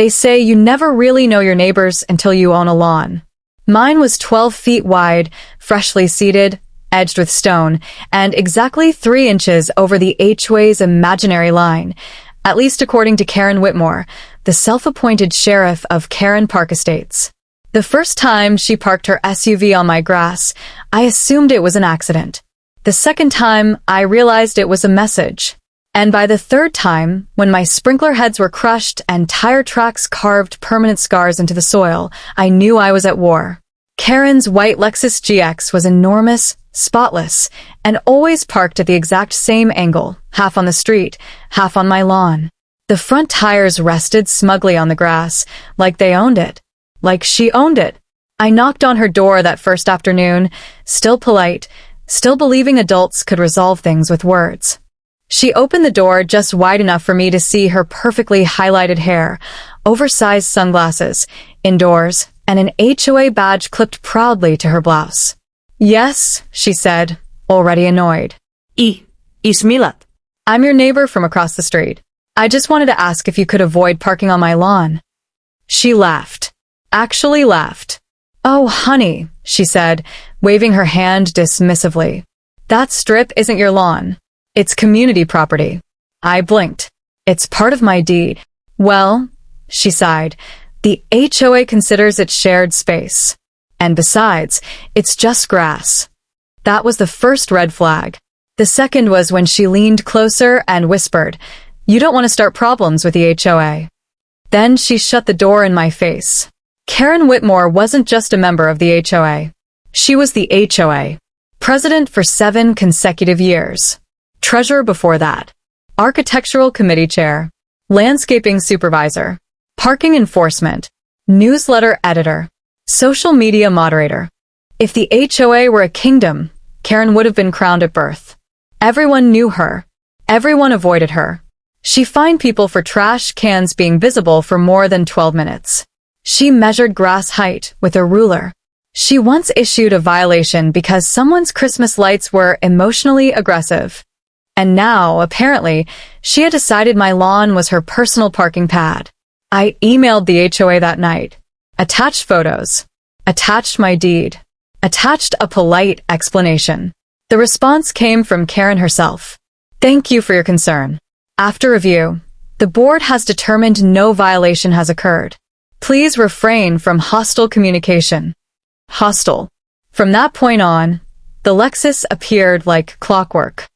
They say you never really know your neighbors until you own a lawn. Mine was 12 feet wide, freshly seeded, edged with stone, and exactly 3 inches over the HOA's imaginary line, at least according to Karen Whitmore, the self-appointed sheriff of Karen Park Estates. The first time she parked her SUV on my grass, I assumed it was an accident. The second time, I realized it was a message. And by the third time, when my sprinkler heads were crushed and tire tracks carved permanent scars into the soil, I knew I was at war. Karen's white Lexus GX was enormous, spotless, and always parked at the exact same angle, half on the street, half on my lawn. The front tires rested smugly on the grass, like they owned it. Like she owned it. I knocked on her door that first afternoon, still polite, still believing adults could resolve things with words. She opened the door just wide enough for me to see her perfectly highlighted hair, oversized sunglasses, indoors, and an HOA badge clipped proudly to her blouse. "Yes," she said, already annoyed. Ismilat. "I'm your neighbor from across the street. I just wanted to ask if you could avoid parking on my lawn." She laughed. Actually laughed. "Oh, honey," she said, waving her hand dismissively. "That strip isn't your lawn. It's community property." I blinked. "It's part of my deed." "Well," she sighed, "the HOA considers it shared space. And besides, it's just grass." That was the first red flag. The second was when she leaned closer and whispered, "You don't want to start problems with the HOA." Then she shut the door in my face. Karen Whitmore wasn't just a member of the HOA. She was the HOA. President for 7 consecutive years. Treasurer before that. Architectural committee chair. Landscaping supervisor. Parking enforcement. Newsletter editor. Social media moderator. If the HOA were a kingdom, Karen would have been crowned at birth. Everyone knew her. Everyone avoided her. She fined people for trash cans being visible for more than 12 minutes. She measured grass height with a ruler. She once issued a violation because someone's Christmas lights were emotionally aggressive. And now, apparently, she had decided my lawn was her personal parking pad. I emailed the HOA that night. Attached photos. Attached my deed. Attached a polite explanation. The response came from Karen herself. "Thank you for your concern. After review, the board has determined no violation has occurred. Please refrain from hostile communication." Hostile. From that point on, the Lexus appeared like clockwork.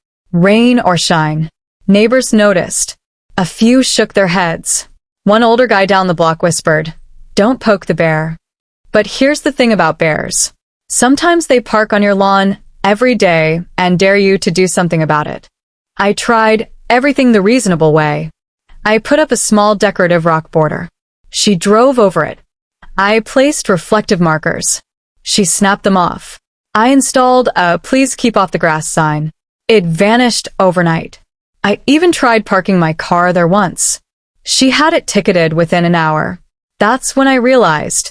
Rain or shine. Neighbors noticed. A few shook their heads. One older guy down the block whispered, "Don't poke the bear." But here's the thing about bears. Sometimes they park on your lawn every day and dare you to do something about it. I tried everything the reasonable way. I put up a small decorative rock border. She drove over it. I placed reflective markers. She snapped them off. I installed a "Please keep off the grass" sign. It vanished overnight. I even tried parking my car there once. She had it ticketed within an hour. That's when I realized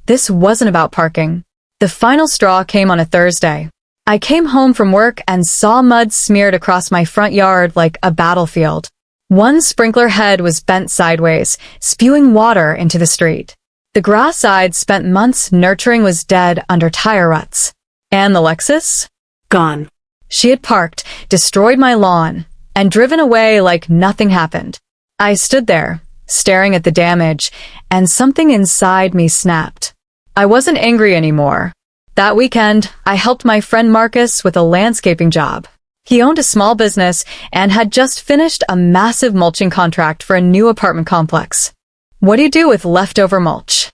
this wasn't about parking. The final straw came on a Thursday. I came home from work and saw mud smeared across my front yard like a battlefield. One sprinkler head was bent sideways, spewing water into the street. The grass I'd spent months nurturing was dead under tire ruts. And the Lexus? Gone. She had parked, destroyed my lawn, and driven away like nothing happened. I stood there, staring at the damage, and something inside me snapped. I wasn't angry anymore. That weekend, I helped my friend Marcus with a landscaping job. He owned a small business and had just finished a massive mulching contract for a new apartment complex. "What do you do with leftover mulch?"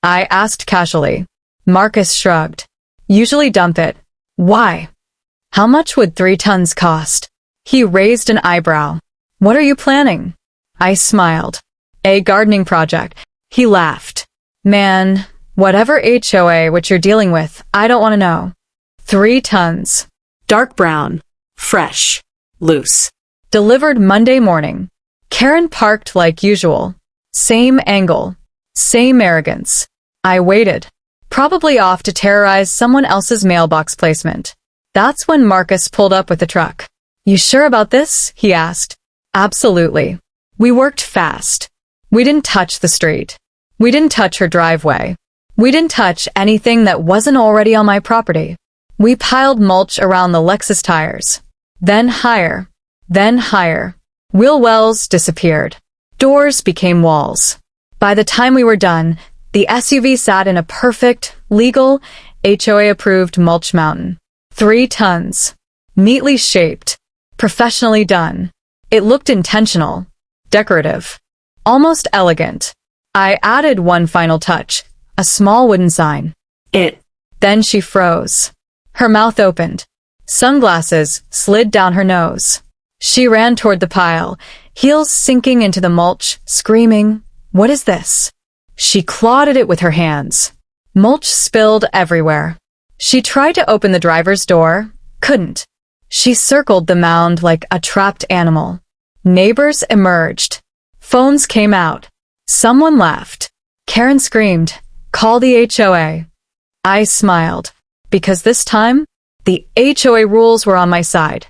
I asked casually. Marcus shrugged. "Usually dump it." "Why?" "How much would 3 tons cost?" He raised an eyebrow. "What are you planning?" I smiled. "A gardening project." He laughed. "Man, whatever HOA which you're dealing with, I don't want to know." 3 tons. Dark brown. Fresh. Loose. Delivered Monday morning. Karen parked like usual. Same angle. Same arrogance. I waited. Probably off to terrorize someone else's mailbox placement. That's when Marcus pulled up with the truck. "You sure about this?" he asked. "Absolutely." We worked fast. We didn't touch the street. We didn't touch her driveway. We didn't touch anything that wasn't already on my property. We piled mulch around the Lexus tires. Then higher. Then higher. Wheel wells disappeared. Doors became walls. By the time we were done, the SUV sat in a perfect, legal, HOA-approved mulch mountain. 3 tons. Neatly shaped. Professionally done. It looked intentional. Decorative. Almost elegant. I added one final touch. A small wooden sign. Then she froze. Her mouth opened. Sunglasses slid down her nose. She ran toward the pile, heels sinking into the mulch, screaming, "What is this?" She clawed at it with her hands. Mulch spilled everywhere. She tried to open the driver's door, couldn't. She circled the mound like a trapped animal. Neighbors emerged. Phones came out. Someone laughed. Karen screamed, "Call the HOA." I smiled, because this time, the HOA rules were on my side.